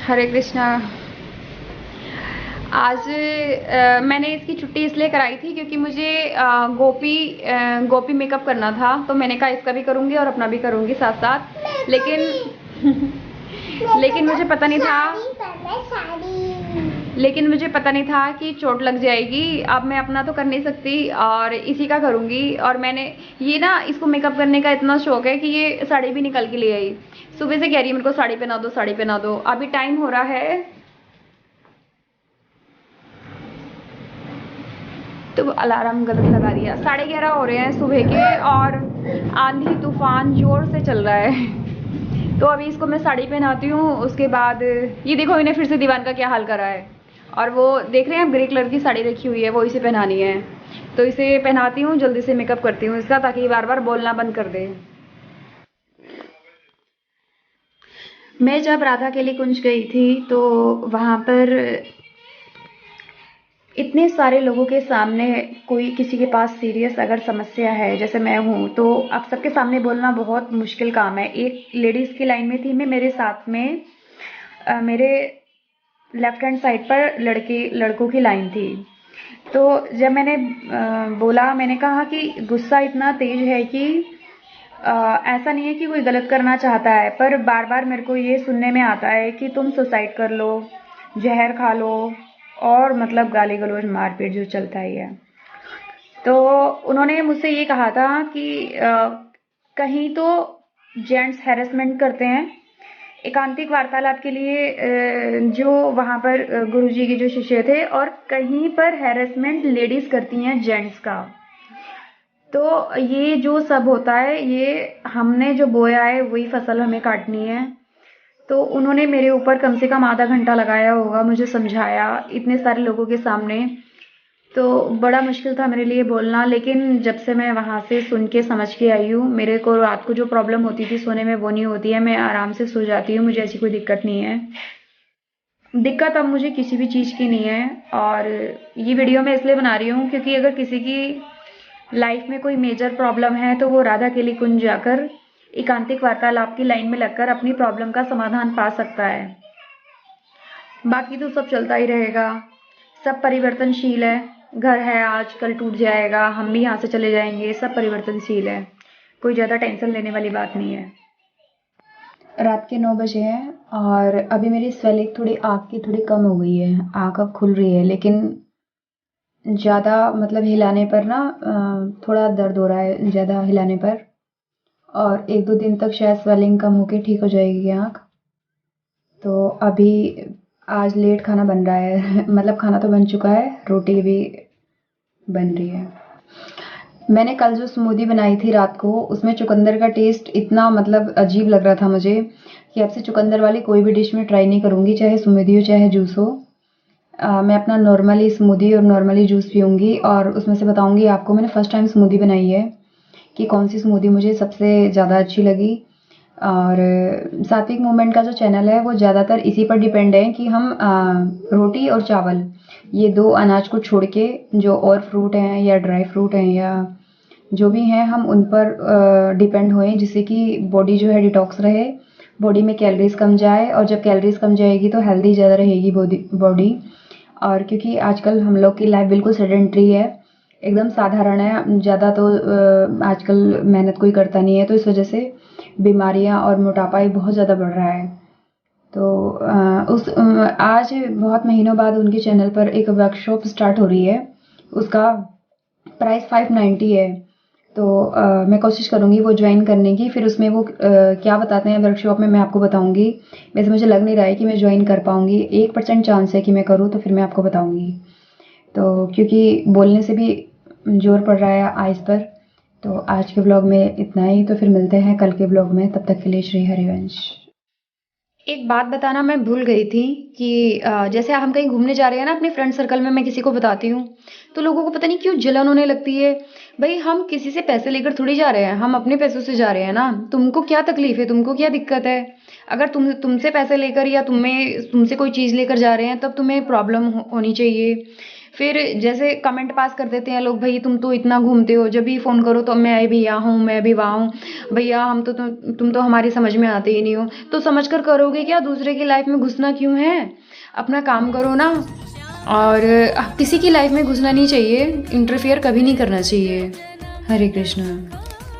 हरे कृष्णा। आज मैंने इसकी छुट्टी इसलिए कराई थी क्योंकि मुझे गोपी मेकअप करना था, तो मैंने कहा इसका भी करूँगी और अपना भी करूँगी साथ साथ। लेकिन लेकिन मुझे पता नहीं था लेकिन मुझे पता नहीं था कि चोट लग जाएगी। अब मैं अपना तो कर नहीं सकती और इसी का करूँगी। और मैंने ये ना, इसको मेकअप करने का इतना शौक है कि ये साड़ी भी निकल के ले आई। सुबह से कह रही है मेरे को साड़ी पहना दो, साड़ी पहना दो। अभी टाइम हो रहा है तो अलार्म गलत लगा दिया। 11:30 हो रहे हैं सुबह के और आंधी तूफान जोर से चल रहा है। तो अभी इसको मैं साड़ी पहनाती हूँ, उसके बाद ये देखो इन्हें फिर से दीवान का क्या हाल करा है। और वो देख रहे हैं ग्रे कलर की साड़ी रखी हुई है, वो इसे पहनानी है। तो इसे पहनाती हूँ, जल्दी से मेकअप करती हूँ इसका, ताकि बार बार बोलना बंद कर दे। मैं जब राधा केली कुंज गई थी तो वहाँ पर इतने सारे लोगों के सामने कोई किसी के पास सीरियस अगर समस्या है, जैसे मैं हूँ, तो आप सबके सामने बोलना बहुत मुश्किल काम है। एक लेडीज़ की लाइन में थी मैं, मेरे साथ में मेरे लेफ्ट हैंड साइड पर लड़कों की लाइन थी। तो जब मैंने बोला, मैंने कहा कि गुस्सा इतना तेज है कि ऐसा नहीं है कि कोई गलत करना चाहता है, पर बार बार मेरे को ये सुनने में आता है कि तुम सुसाइड कर लो, जहर खा लो, और मतलब गाली गलौज मारपीट जो चलता ही है। तो उन्होंने मुझसे ये कहा था कि कहीं तो जेंट्स हैरेसमेंट करते हैं एकांतिक वार्तालाप के लिए, जो वहाँ पर गुरुजी के जो शिष्य थे, और कहीं पर हैरेसमेंट लेडीज करती हैं जेंट्स का। तो ये जो सब होता है, ये हमने जो बोया है वही फसल हमें काटनी है। तो उन्होंने मेरे ऊपर कम से कम आधा घंटा लगाया होगा, मुझे समझाया इतने सारे लोगों के सामने। तो बड़ा मुश्किल था मेरे लिए बोलना, लेकिन जब से मैं वहाँ से सुन के समझ के आई हूँ, मेरे को रात को जो प्रॉब्लम होती थी सोने में वो नहीं होती है, मैं आराम से सो जाती हूँ, मुझे ऐसी कोई दिक्कत नहीं है। दिक्कत अब मुझे किसी भी चीज़ की नहीं है। और ये वीडियो मैं इसलिए बना रही हूँ क्योंकि अगर किसी की लाइफ में कोई मेजर प्रॉब्लम है तो वो राधा केली कुंज जाकर एकांतिक वार्तालाप की लाइन में लगकर अपनी प्रॉब्लम का समाधान पा सकता है। बाकी तो सब चलता ही रहेगा, सब परिवर्तनशील है। घर है आज कल टूट जाएगा, हम भी यहाँ से चले जाएंगे, सब परिवर्तनशील है, कोई ज़्यादा टेंशन लेने वाली बात नहीं है। रात के 9 बजे हैं और अभी मेरी स्वेलिंग थोड़ी आँख की थोड़ी कम हो गई है, आँख अब खुल रही है, लेकिन ज़्यादा मतलब हिलाने पर ना थोड़ा दर्द हो रहा है ज़्यादा हिलाने पर। और 1-2 दिन तक शायद स्वेलिंग कम होके ठीक हो जाएगी आँख। तो अभी आज लेट खाना बन रहा है मतलब खाना तो बन चुका है, रोटी भी बन रही है। मैंने कल जो स्मूदी बनाई थी रात को, उसमें चुकंदर का टेस्ट इतना मतलब अजीब लग रहा था मुझे कि अब से चुकंदर वाली कोई भी डिश में ट्राई नहीं करूँगी, चाहे स्मूदी हो चाहे जूस हो। मैं अपना नॉर्मली स्मूदी और नॉर्मली जूस पीऊँगी और उसमें से बताऊँगी आपको मैंने फ़र्स्ट टाइम स्मूदी बनाई है कि कौन सी स्मूदी मुझे सबसे ज़्यादा अच्छी लगी। और सात्विक मूवमेंट का जो चैनल है वो ज़्यादातर इसी पर डिपेंड है कि हम रोटी और चावल, ये 2 अनाज को छोड़ के जो और फ्रूट हैं या ड्राई फ्रूट हैं या जो भी हैं, हम उन पर डिपेंड होएं, जिससे कि बॉडी जो है डिटॉक्स रहे, बॉडी में कैलोरीज कम जाए, और जब कैलोरीज कम जाएगी तो हेल्दी ज़्यादा रहेगी बॉडी। और क्योंकि आजकल हम लोग की लाइफ बिल्कुल सेडेंटरी है, एकदम साधारण है, ज़्यादा तो आजकल मेहनत कोई करता नहीं है, तो इस वजह से बीमारियां और मोटापा ये बहुत ज़्यादा बढ़ रहा है। तो आज बहुत महीनों बाद उनके चैनल पर एक वर्कशॉप स्टार्ट हो रही है, उसका प्राइस 590 है। तो मैं कोशिश करूँगी वो ज्वाइन करने की, फिर उसमें वो क्या बताते हैं वर्कशॉप में मैं आपको बताऊँगी। वैसे मुझे लग नहीं रहा है कि मैं ज्वाइन कर पाऊँगी, 1% चांस है कि मैं करूँ, तो फिर मैं आपको बताऊँगी। तो क्योंकि बोलने से भी जोर पड़ रहा है आइज़ पर। तो आज के ब्लॉग में इतना ही, तो फिर मिलते हैं कल के ब्लॉग में, तब तक के लिए श्री हरिवंश। एक बात बताना मैं भूल गई थी कि जैसे हम कहीं घूमने जा रहे हैं ना अपने फ्रेंड सर्कल में, मैं किसी को बताती हूँ तो लोगों को पता नहीं क्यों जलन होने लगती है। भाई हम किसी से पैसे लेकर थोड़ी जा रहे हैं, हम अपने पैसों से जा रहे हैं ना। तुमको क्या तकलीफ है, तुमको क्या दिक्कत है? अगर तुमसे पैसे लेकर या तुमसे कोई चीज़ लेकर जा रहे हैं तब तुम्हें प्रॉब्लम होनी चाहिए। फिर जैसे कमेंट पास कर देते हैं लोग, भाई तुम तो इतना घूमते हो, जब भी फ़ोन करो तो मैं भी यहाँ हूँ, मैं भी वहाँ हूँ, भैया हम तो तुम तो हमारी समझ में आते ही नहीं हो। तो समझ कर करोगे क्या, दूसरे की लाइफ में घुसना क्यों है, अपना काम करो ना। और किसी की लाइफ में घुसना नहीं चाहिए, इंटरफियर कभी नहीं करना चाहिए। हरे कृष्णा।